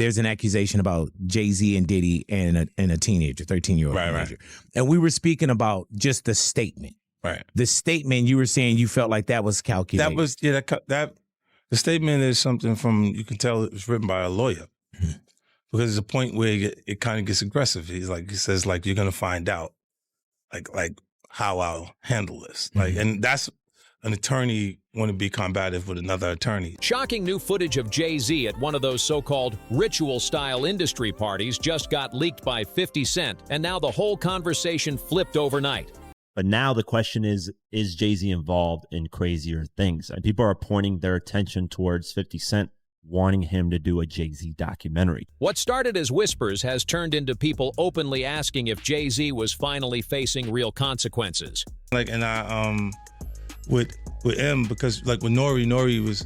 there's an accusation about Jay-Z and Diddy and a teenager, 13-year-old teenager. And we were speaking about just the statement. Right. The statement, you were saying you felt like that was calculated. That was, the statement is something from, you can tell it was written by a lawyer. Mm-hmm. Because there's a point where it kind of gets aggressive. He says, you're going to find out, like how I'll handle this. Mm-hmm. And that's an attorney want to be combative with another attorney. Shocking new footage of Jay-Z at one of those so-called ritual-style industry parties just got leaked by 50 Cent, and now the whole conversation flipped overnight. But now the question is Jay-Z involved in crazier things? And people are pointing their attention towards 50 Cent, wanting him to do a Jay-Z documentary. What started as whispers has turned into people openly asking if Jay-Z was finally facing real consequences. And I, with M, because with Nori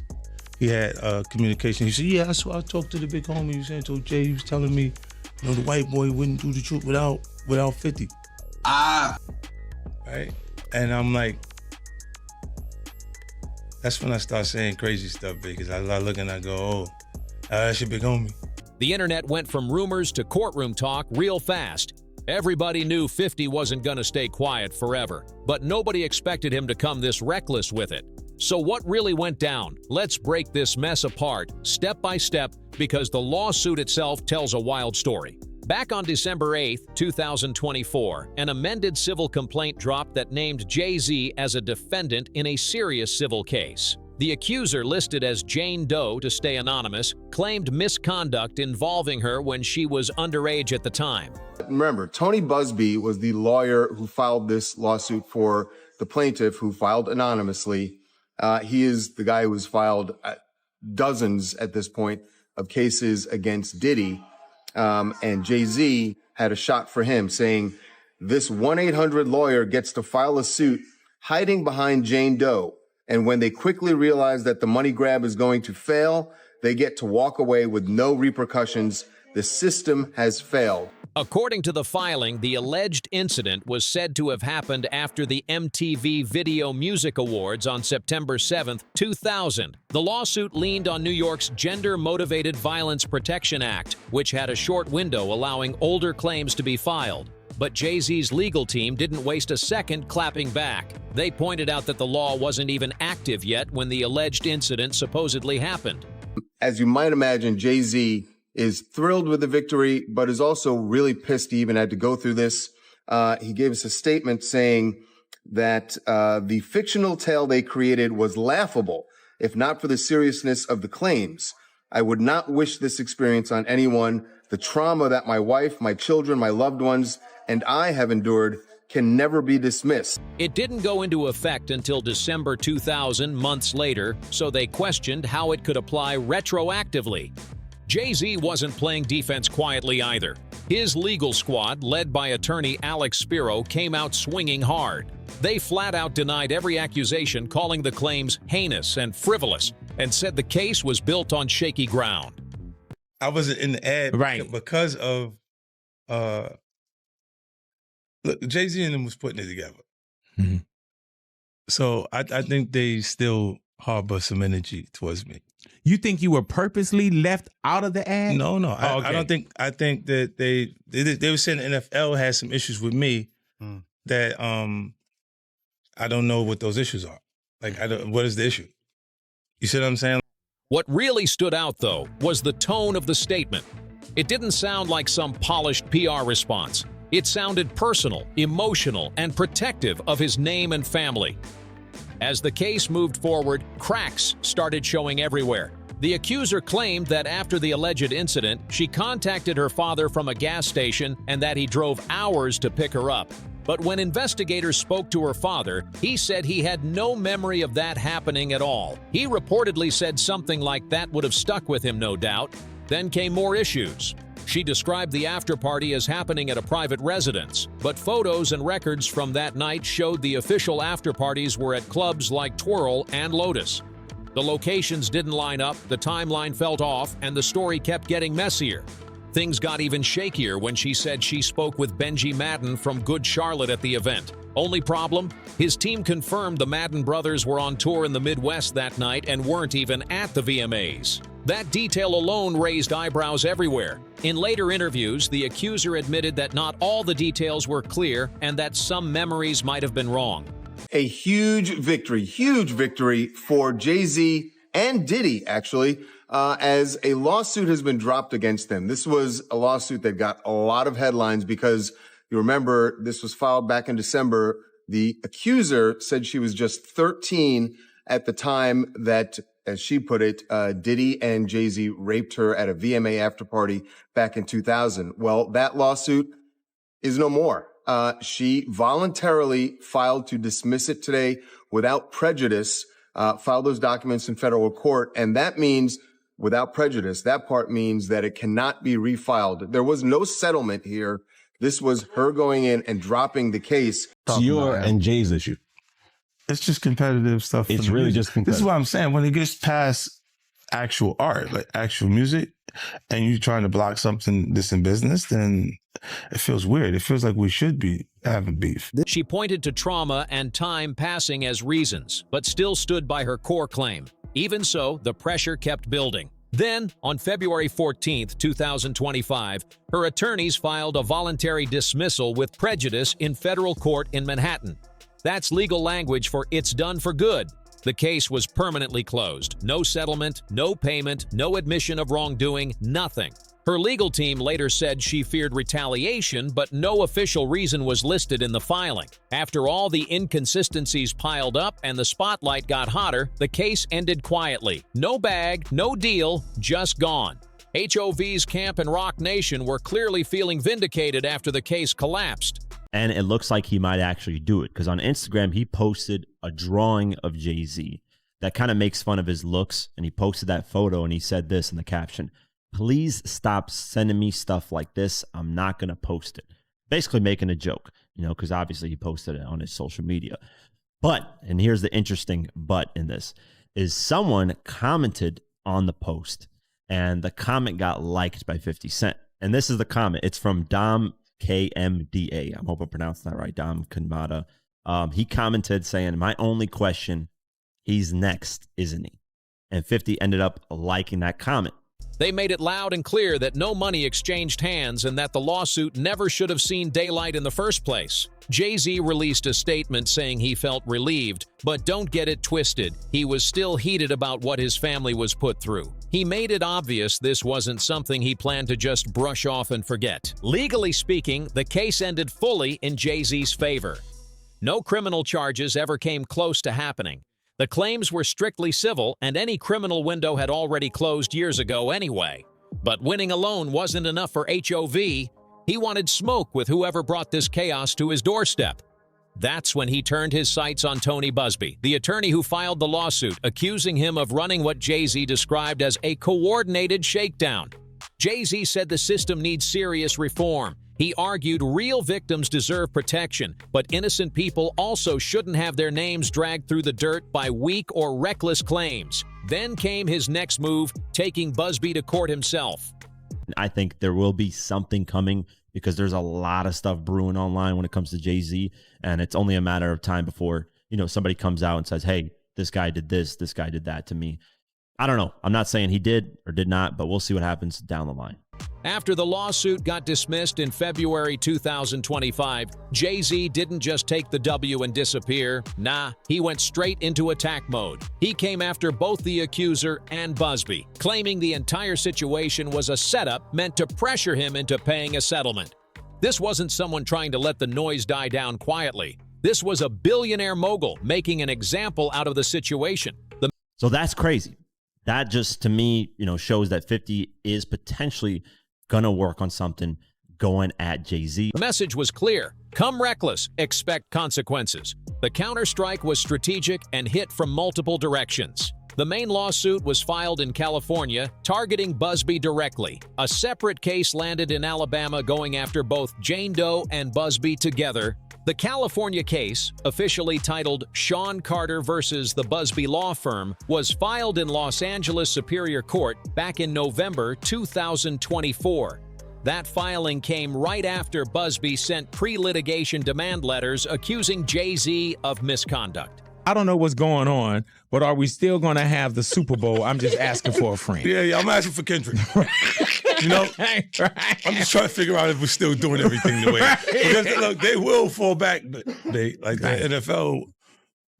he had communication. He said, yeah, that's why I talked to the big homie. He was saying, told Jay, he was telling me, the white boy wouldn't do the truth without 50. Right? And I'm like, that's when I start saying crazy stuff, because I look and I go, oh, that's your big homie. The internet went from rumors to courtroom talk real fast. Everybody knew 50 wasn't going to stay quiet forever, but nobody expected him to come this reckless with it. So what really went down? Let's break this mess apart, step by step, because the lawsuit itself tells a wild story. Back on December 8, 2024, an amended civil complaint dropped that named Jay-Z as a defendant in a serious civil case. The accuser, listed as Jane Doe to stay anonymous, claimed misconduct involving her when she was underage at the time. Remember, Tony Busby was the lawyer who filed this lawsuit for the plaintiff, who filed anonymously. He is the guy who has filed dozens at this point of cases against Diddy. And Jay-Z had a shot for him, saying, this 1-800 lawyer gets to file a suit hiding behind Jane Doe. And when they quickly realize that the money grab is going to fail, they get to walk away with no repercussions. The system has failed. According to the filing, the alleged incident was said to have happened after the MTV Video Music Awards on September 7, 2000. The lawsuit leaned on New York's Gender-Motivated Violence Protection Act, which had a short window allowing older claims to be filed. But Jay-Z's legal team didn't waste a second clapping back. They pointed out that the law wasn't even active yet when the alleged incident supposedly happened. As you might imagine, Jay-Z is thrilled with the victory, but is also really pissed he even had to go through this. He gave us a statement saying that the fictional tale they created was laughable, if not for the seriousness of the claims. I would not wish this experience on anyone. The trauma that my wife, my children, my loved ones, and I have endured can never be dismissed. It didn't go into effect until December 2000, months later, so they questioned how it could apply retroactively. Jay-Z wasn't playing defense quietly either. His legal squad, led by attorney Alex Spiro, came out swinging hard. They flat out denied every accusation, calling the claims heinous and frivolous, and said the case was built on shaky ground. I wasn't in the ad because of look, Jay-Z and them was putting it together. Mm-hmm. So I think they still harbor some energy towards me. You think you were purposely left out of the ad? No. Oh, okay. I don't think. I think that they were saying the NFL had some issues with me that I don't know what those issues are. What is the issue? You see what I'm saying? What really stood out, though, was the tone of the statement. It didn't sound like some polished PR response. It sounded personal, emotional, and protective of his name and family. As the case moved forward, cracks started showing everywhere. The accuser claimed that after the alleged incident, she contacted her father from a gas station and that he drove hours to pick her up. But when investigators spoke to her father, he said he had no memory of that happening at all. He reportedly said something like that would have stuck with him, no doubt. Then came more issues. She described the after-party as happening at a private residence, but photos and records from that night showed the official after-parties were at clubs like Twirl and Lotus. The locations didn't line up, the timeline felt off, and the story kept getting messier. Things got even shakier when she said she spoke with Benji Madden from Good Charlotte at the event. Only problem? His team confirmed the Madden brothers were on tour in the Midwest that night and weren't even at the VMAs. That detail alone raised eyebrows everywhere. In later interviews, the accuser admitted that not all the details were clear and that some memories might have been wrong. A huge victory for Jay-Z and Diddy, actually, as a lawsuit has been dropped against them. This was a lawsuit that got a lot of headlines because you remember this was filed back in December. The accuser said she was just 13 at the time that, as she put it, Diddy and Jay-Z raped her at a VMA after party back in 2000. Well, that lawsuit is no more. She voluntarily filed to dismiss it today without prejudice, filed those documents in federal court. And that means without prejudice. That part means that it cannot be refiled. There was no settlement here. This was her going in and dropping the case. It's your and Jay's issue. It's just competitive stuff. It's really just competitive. This is what I'm saying. When it gets past actual art, like actual music, and you're trying to block something that's in business, then it feels weird. It feels like we should be having beef. She pointed to trauma and time passing as reasons, but still stood by her core claim. Even so, the pressure kept building. Then, on February 14, 2025, her attorneys filed a voluntary dismissal with prejudice in federal court in Manhattan. That's legal language for "it's done for good." The case was permanently closed. No settlement, no payment, no admission of wrongdoing, nothing. Her legal team later said she feared retaliation, but no official reason was listed in the filing. After all the inconsistencies piled up and the spotlight got hotter, the case ended quietly. No bag, no deal, just gone. HOV's camp and Rock Nation were clearly feeling vindicated after the case collapsed. And it looks like he might actually do it, because on Instagram, he posted a drawing of Jay-Z that kind of makes fun of his looks, and he posted that photo, and he said this in the caption: "Please stop sending me stuff like this. I'm not going to post it." Basically making a joke, because obviously he posted it on his social media. But, and here's the interesting but in this, is someone commented on the post, and the comment got liked by 50 Cent. And this is the comment. It's from Dom KMDA. I hope I pronounced that right. Dom Kanmada. He commented saying, "My only question, he's next, isn't he?" And 50 ended up liking that comment. They made it loud and clear that no money exchanged hands and that the lawsuit never should have seen daylight in the first place. Jay-Z released a statement saying he felt relieved, but don't get it twisted. He was still heated about what his family was put through. He made it obvious this wasn't something he planned to just brush off and forget. Legally speaking, the case ended fully in Jay-Z's favor. No criminal charges ever came close to happening. The claims were strictly civil, and any criminal window had already closed years ago anyway. But winning alone wasn't enough for HOV. He wanted smoke with whoever brought this chaos to his doorstep. That's when he turned his sights on Tony Busby, the attorney who filed the lawsuit, accusing him of running what Jay-Z described as a coordinated shakedown. Jay-Z said the system needs serious reform. He argued real victims deserve protection, but innocent people also shouldn't have their names dragged through the dirt by weak or reckless claims. Then came his next move, taking Busby to court himself. I think there will be something coming, because there's a lot of stuff brewing online when it comes to Jay-Z, and it's only a matter of time before, somebody comes out and says, "Hey, this guy did this guy did that to me." I don't know. I'm not saying he did or did not, but we'll see what happens down the line. After the lawsuit got dismissed in February 2025, Jay-Z didn't just take the W and disappear. Nah, he went straight into attack mode. He came after both the accuser and Busby, claiming the entire situation was a setup meant to pressure him into paying a settlement. This wasn't someone trying to let the noise die down quietly. This was a billionaire mogul making an example out of the situation. So that's crazy. That just, to me, shows that 50 is potentially going to work on something going at Jay-Z. The message was clear. Come reckless, expect consequences. The counterstrike was strategic and hit from multiple directions. The main lawsuit was filed in California, targeting Busby directly. A separate case landed in Alabama, going after both Jane Doe and Busby together. The California case, officially titled Sean Carter versus the Busby Law Firm, was filed in Los Angeles Superior Court back in November 2024. That filing came right after Busby sent pre-litigation demand letters accusing Jay-Z of misconduct. I don't know what's going on, but are we still going to have the Super Bowl? I'm just asking for a friend. Yeah, I'm asking for Kendrick. You know, I'm just trying to figure out if we're still doing everything the way. Because look, they will fall back, but the NFL,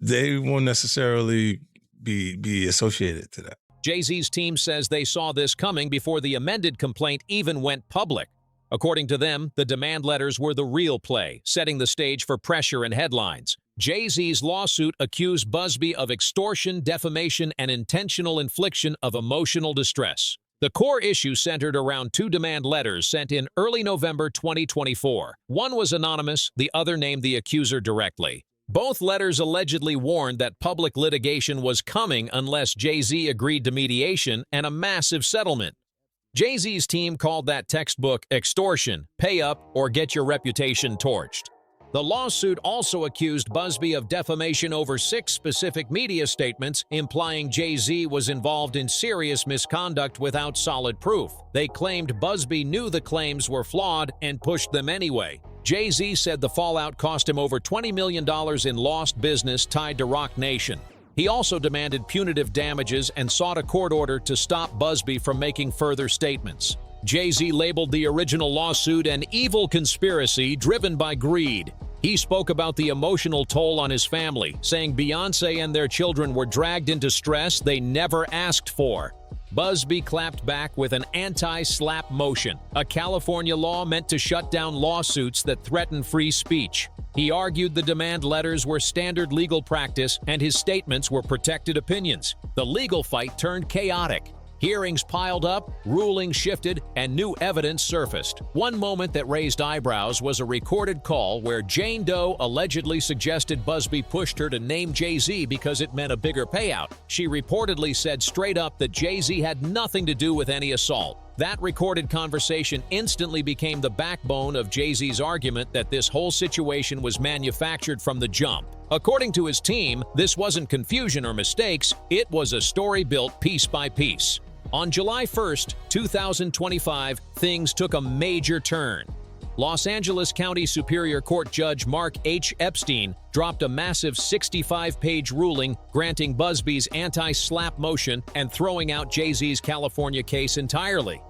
they won't necessarily be associated to that. Jay-Z's team says they saw this coming before the amended complaint even went public. According to them, the demand letters were the real play, setting the stage for pressure and headlines. Jay-Z's lawsuit accused Busby of extortion, defamation, and intentional infliction of emotional distress. The core issue centered around 2 demand letters sent in early November 2024. One was anonymous, the other named the accuser directly. Both letters allegedly warned that public litigation was coming unless Jay-Z agreed to mediation and a massive settlement. Jay-Z's team called that textbook extortion, pay up, or get your reputation torched. The lawsuit also accused Busby of defamation over 6 specific media statements, implying Jay-Z was involved in serious misconduct without solid proof. They claimed Busby knew the claims were flawed and pushed them anyway. Jay-Z said the fallout cost him over $20 million in lost business tied to Roc Nation. He also demanded punitive damages and sought a court order to stop Busby from making further statements. Jay-Z labeled the original lawsuit an evil conspiracy driven by greed. He spoke about the emotional toll on his family, saying Beyoncé and their children were dragged into stress they never asked for. Busby clapped back with an anti-slap motion, a California law meant to shut down lawsuits that threaten free speech. He argued the demand letters were standard legal practice and his statements were protected opinions. The legal fight turned chaotic. Hearings piled up, rulings shifted, and new evidence surfaced. One moment that raised eyebrows was a recorded call where Jane Doe allegedly suggested Busby pushed her to name Jay-Z because it meant a bigger payout. She reportedly said straight up that Jay-Z had nothing to do with any assault. That recorded conversation instantly became the backbone of Jay-Z's argument that this whole situation was manufactured from the jump. According to his team, this wasn't confusion or mistakes, it was a story built piece by piece. On July 1st, 2025, things took a major turn. Los Angeles County Superior Court Judge Mark H. Epstein dropped a massive 65-page ruling granting Busby's anti-slap motion and throwing out Jay-Z's California case entirely.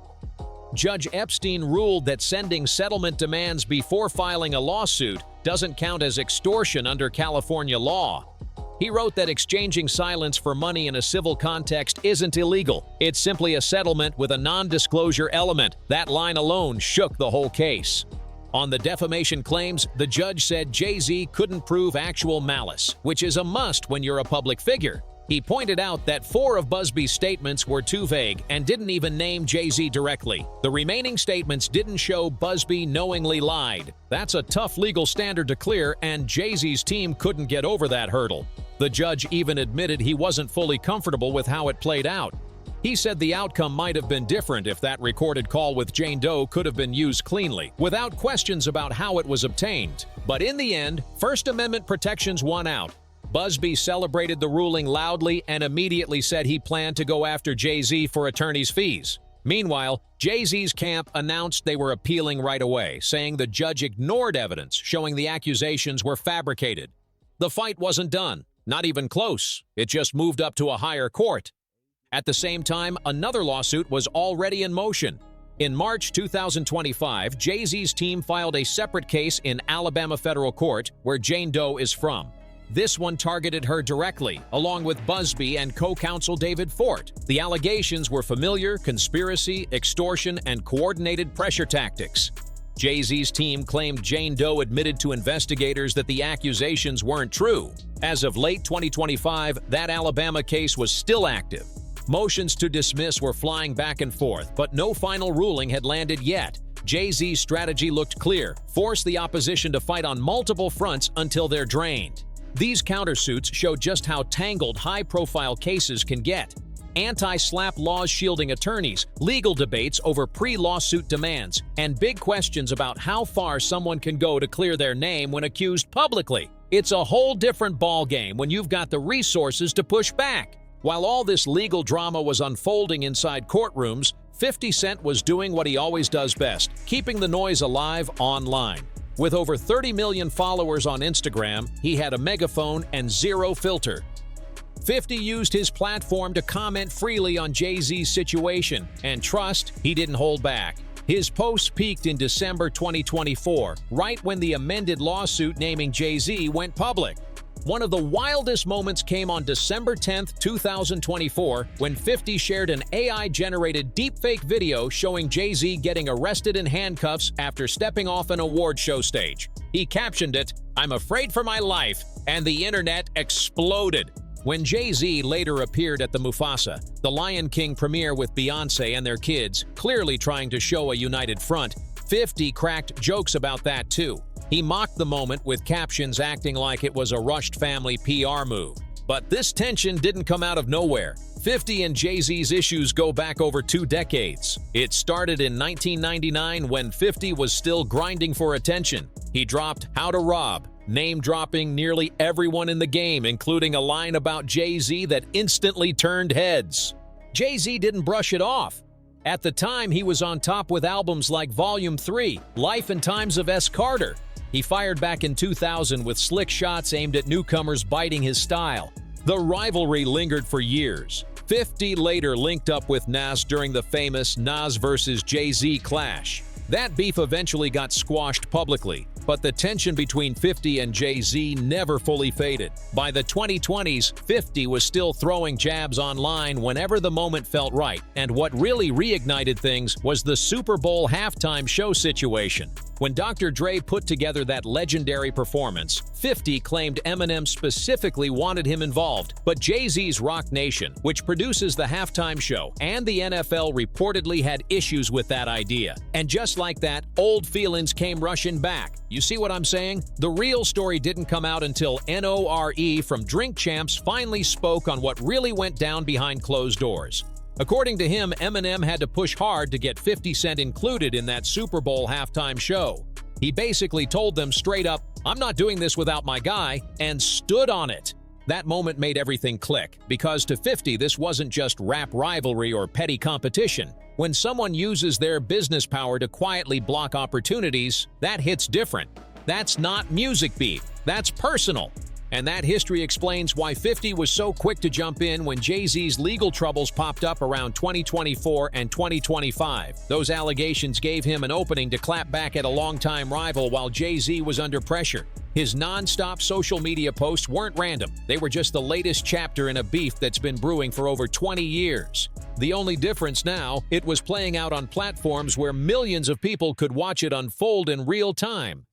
Judge Epstein ruled that sending settlement demands before filing a lawsuit doesn't count as extortion under California law. He wrote that exchanging silence for money in a civil context isn't illegal. It's simply a settlement with a non-disclosure element. That line alone shook the whole case. On the defamation claims, the judge said Jay-Z couldn't prove actual malice, which is a must when you're a public figure. He pointed out that 4 of Busby's statements were too vague and didn't even name Jay-Z directly. The remaining statements didn't show Busby knowingly lied. That's a tough legal standard to clear, and Jay-Z's team couldn't get over that hurdle. The judge even admitted he wasn't fully comfortable with how it played out. He said the outcome might have been different if that recorded call with Jane Doe could have been used cleanly, without questions about how it was obtained. But in the end, First Amendment protections won out. Busby celebrated the ruling loudly and immediately said he planned to go after Jay-Z for attorney's fees. Meanwhile, Jay-Z's camp announced they were appealing right away, saying the judge ignored evidence showing the accusations were fabricated. The fight wasn't done, not even close. It just moved up to a higher court. At the same time, another lawsuit was already in motion. In March 2025, Jay-Z's team filed a separate case in Alabama federal court, where Jane Doe is from. This one targeted her directly, along with Busby and co-counsel David Fort. The allegations were familiar, conspiracy, extortion, and coordinated pressure tactics. Jay-Z's team claimed Jane Doe admitted to investigators that the accusations weren't true. As of late 2025, that Alabama case was still active. Motions to dismiss were flying back and forth, but no final ruling had landed yet. Jay-Z's strategy looked clear: force the opposition to fight on multiple fronts until they're drained. These countersuits show just how tangled high-profile cases can get. Anti-slap laws shielding attorneys, legal debates over pre-lawsuit demands, and big questions about how far someone can go to clear their name when accused publicly. It's a whole different ballgame when you've got the resources to push back. While all this legal drama was unfolding inside courtrooms, 50 Cent was doing what he always does best: keeping the noise alive online. With over 30 million followers on Instagram, he had a megaphone and zero filter. 50 used his platform to comment freely on Jay-Z's situation, and trust, he didn't hold back. His posts peaked in December 2024, right when the amended lawsuit naming Jay-Z went public. One of the wildest moments came on December 10, 2024, when 50 shared an AI-generated deepfake video showing Jay-Z getting arrested in handcuffs after stepping off an award show stage. He captioned it, "I'm afraid for my life," and the internet exploded. When Jay-Z later appeared at the Mufasa, the Lion King premiere with Beyoncé and their kids, clearly trying to show a united front, 50 cracked jokes about that too. He mocked the moment with captions acting like it was a rushed family PR move. But this tension didn't come out of nowhere. 50 and Jay-Z's issues go back over 2 decades. It started in 1999 when 50 was still grinding for attention. He dropped How to Rob, name-dropping nearly everyone in the game, including a line about Jay-Z that instantly turned heads. Jay-Z didn't brush it off. At the time, he was on top with albums like Volume 3, Life and Times of S. Carter. He fired back in 2000 with slick shots aimed at newcomers biting his style. The rivalry lingered for years. 50 later linked up with Nas during the famous Nas vs. Jay-Z clash. That beef eventually got squashed publicly, but the tension between 50 and Jay-Z never fully faded. By the 2020s, 50 was still throwing jabs online whenever the moment felt right, and what really reignited things was the Super Bowl halftime show situation. When Dr. Dre put together that legendary performance, 50 claimed Eminem specifically wanted him involved, but Jay-Z's Rock Nation, which produces the halftime show, and the NFL reportedly had issues with that idea. And just like that, old feelings came rushing back. You see what I'm saying? The real story didn't come out until NORE from Drink Champs finally spoke on what really went down behind closed doors. According to him, Eminem had to push hard to get 50 Cent included in that Super Bowl halftime show. He basically told them straight up, "I'm not doing this without my guy," and stood on it. That moment made everything click, because to 50, this wasn't just rap rivalry or petty competition. When someone uses their business power to quietly block opportunities, that hits different. That's not music beef, that's personal. And that history explains why 50 was so quick to jump in when Jay-Z's legal troubles popped up around 2024 and 2025. Those allegations gave him an opening to clap back at a longtime rival while Jay-Z was under pressure. His non-stop social media posts weren't random. They were just the latest chapter in a beef that's been brewing for over 20 years. The only difference now, it was playing out on platforms where millions of people could watch it unfold in real time.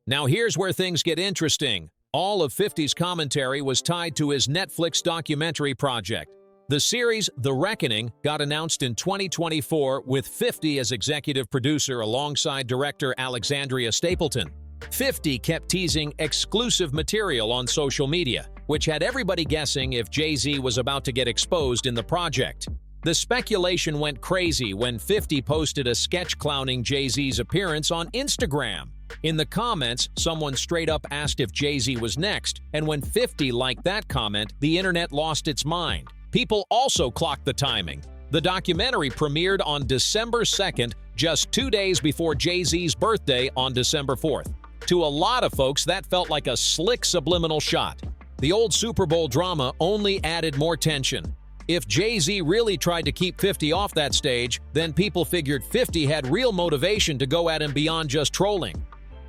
Now here's where things get interesting. All of 50's commentary was tied to his Netflix documentary project. The series, The Reckoning, got announced in 2024 with 50 as executive producer alongside director Alexandria Stapleton. 50 kept teasing exclusive material on social media, which had everybody guessing if Jay-Z was about to get exposed in the project. The speculation went crazy when 50 posted a sketch clowning Jay-Z's appearance on Instagram. In the comments, someone straight up asked if Jay-Z was next, and when 50 liked that comment, the internet lost its mind. People also clocked the timing. The documentary premiered on December 2nd, just 2 days before Jay-Z's birthday on December 4th. To a lot of folks, that felt like a slick subliminal shot. The old Super Bowl drama only added more tension. If Jay-Z really tried to keep 50 off that stage, then people figured 50 had real motivation to go at him beyond just trolling.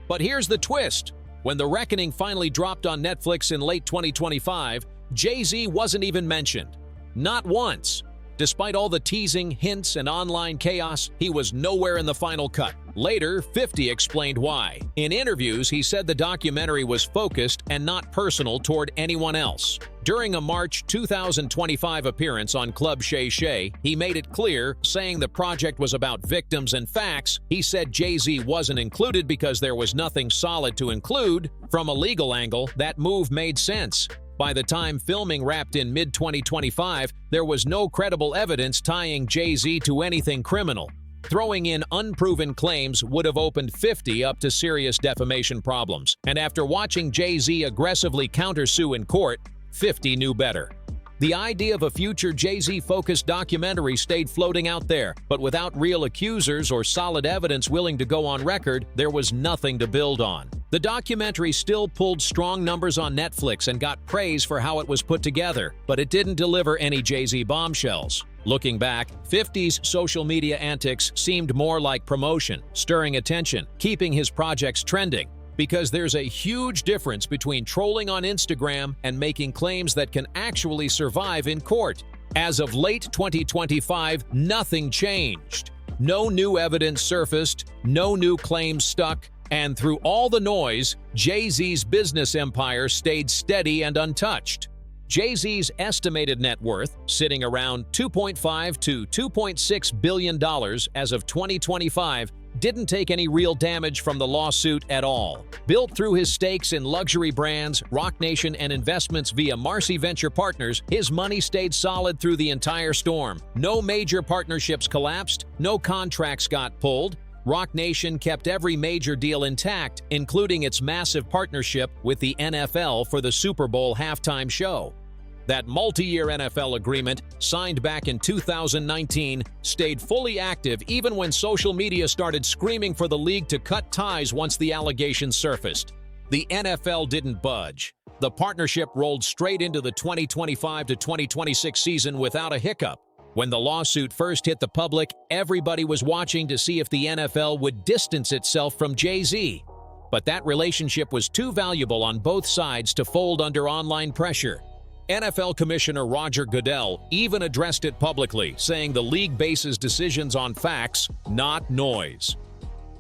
But here's the twist. When The Reckoning finally dropped on Netflix in late 2025, Jay-Z wasn't even mentioned. Not once. Despite all the teasing, hints, and online chaos, he was nowhere in the final cut. Later, 50 explained why. In interviews, he said the documentary was focused and not personal toward anyone else. During a March 2025 appearance on Club Shay Shay, he made it clear, saying the project was about victims and facts. He said Jay-Z wasn't included because there was nothing solid to include. From a legal angle, that move made sense. By the time filming wrapped in mid-2025, there was no credible evidence tying Jay-Z to anything criminal. Throwing in unproven claims would have opened 50 up to serious defamation problems, and after watching Jay-Z aggressively countersue in court, 50 knew better. The idea of a future Jay-Z-focused documentary stayed floating out there, but without real accusers or solid evidence willing to go on record, there was nothing to build on. The documentary still pulled strong numbers on Netflix and got praise for how it was put together, but it didn't deliver any Jay-Z bombshells. Looking back, 50's social media antics seemed more like promotion, stirring attention, keeping his projects trending. Because there's a huge difference between trolling on Instagram and making claims that can actually survive in court. As of late 2025, nothing changed. No new evidence surfaced, no new claims stuck, and through all the noise, Jay-Z's business empire stayed steady and untouched. Jay-Z's estimated net worth, sitting around $2.5 to $2.6 billion as of 2025, didn't take any real damage from the lawsuit at all. Built through his stakes in luxury brands, Roc Nation, and investments via Marcy Venture Partners, his money stayed solid through the entire storm. No major partnerships collapsed, no contracts got pulled. Roc Nation kept every major deal intact, including its massive partnership with the NFL for the Super Bowl halftime show. That multi-year NFL agreement, signed back in 2019, stayed fully active even when social media started screaming for the league to cut ties once the allegations surfaced. The NFL didn't budge. The partnership rolled straight into the 2025 to 2026 season without a hiccup. When the lawsuit first hit the public, everybody was watching to see if the NFL would distance itself from Jay-Z. But that relationship was too valuable on both sides to fold under online pressure. NFL Commissioner Roger Goodell even addressed it publicly, saying the league bases decisions on facts, not noise.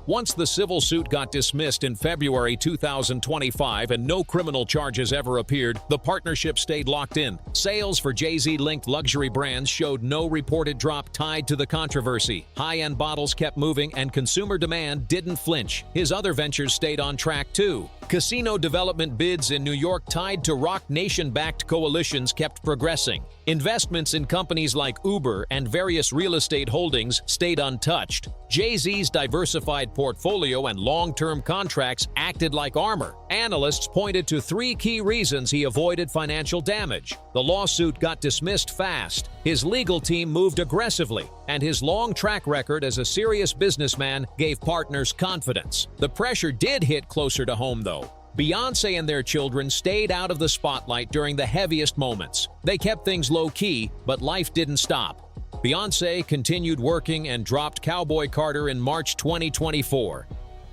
Once the civil suit got dismissed in February 2025 and no criminal charges ever appeared, the partnership stayed locked in. Sales for Jay-Z-linked luxury brands showed no reported drop tied to the controversy. High-end bottles kept moving and consumer demand didn't flinch. His other ventures stayed on track too. Casino development bids in New York tied to Roc Nation-backed coalitions kept progressing. Investments in companies like Uber and various real estate holdings stayed untouched. Jay-Z's diversified portfolio and long-term contracts acted like armor. Analysts pointed to three key reasons he avoided financial damage. The lawsuit got dismissed fast, his legal team moved aggressively, and his long track record as a serious businessman gave partners confidence. The pressure did hit closer to home, though. Beyoncé and their children stayed out of the spotlight during the heaviest moments. They kept things low-key, but life didn't stop. Beyoncé continued working and dropped Cowboy Carter in March 2024.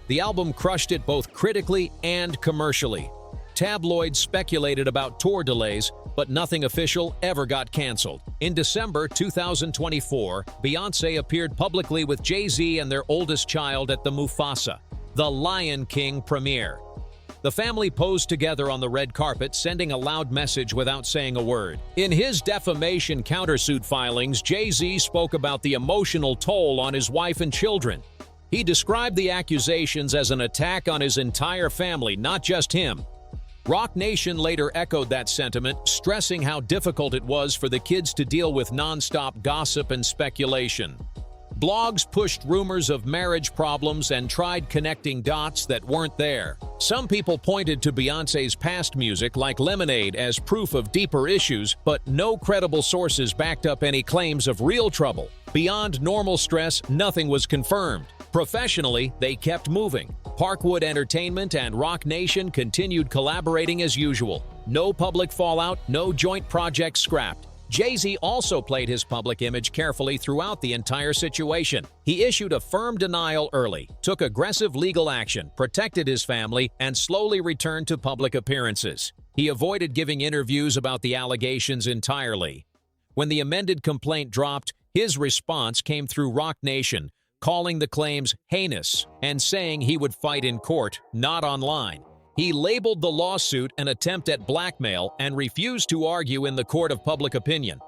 The album crushed it both critically and commercially. Tabloids speculated about tour delays, but nothing official ever got canceled. In December 2024, Beyoncé appeared publicly with Jay-Z and their oldest child at the Mufasa, The Lion King premiere. The family posed together on the red carpet, sending a loud message without saying a word. In his defamation countersuit filings, Jay-Z spoke about the emotional toll on his wife and children. He described the accusations as an attack on his entire family, not just him. Roc Nation later echoed that sentiment, stressing how difficult it was for the kids to deal with non-stop gossip and speculation. Blogs pushed rumors of marriage problems and tried connecting dots that weren't there. Some people pointed to Beyoncé's past music like Lemonade as proof of deeper issues, but no credible sources backed up any claims of real trouble. Beyond normal stress, nothing was confirmed. Professionally, they kept moving. Parkwood Entertainment and Roc Nation continued collaborating as usual. No public fallout, no joint projects scrapped. Jay-Z also played his public image carefully throughout the entire situation. He issued a firm denial early, took aggressive legal action, protected his family, and slowly returned to public appearances. He avoided giving interviews about the allegations entirely. When the amended complaint dropped, his response came through Roc Nation, calling the claims heinous and saying he would fight in court, not online. He labeled the lawsuit an attempt at blackmail and refused to argue in the court of public opinion.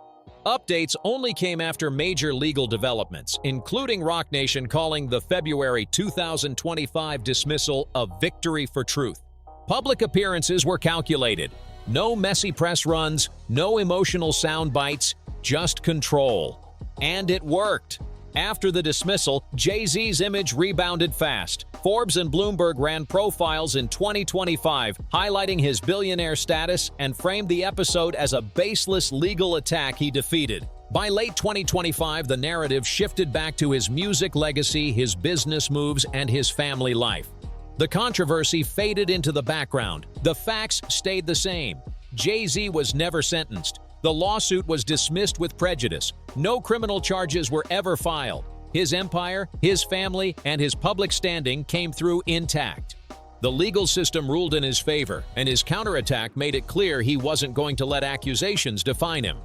Updates only came after major legal developments, including Roc Nation calling the February 2025 dismissal a victory for truth. Public appearances were calculated. No messy press runs, no emotional sound bites, just control. And it worked. After the dismissal, Jay-Z's image rebounded fast. Forbes and Bloomberg ran profiles in 2025 highlighting his billionaire status and framed the episode as a baseless legal attack he defeated. By late 2025, the narrative shifted back to his music legacy, his business moves, and his family life. The controversy faded into the background. The facts stayed the same. Jay-Z was never sentenced. The lawsuit was dismissed with prejudice. No criminal charges were ever filed. His empire, his family, and his public standing came through intact. The legal system ruled in his favor, and his counterattack made it clear he wasn't going to let accusations define him.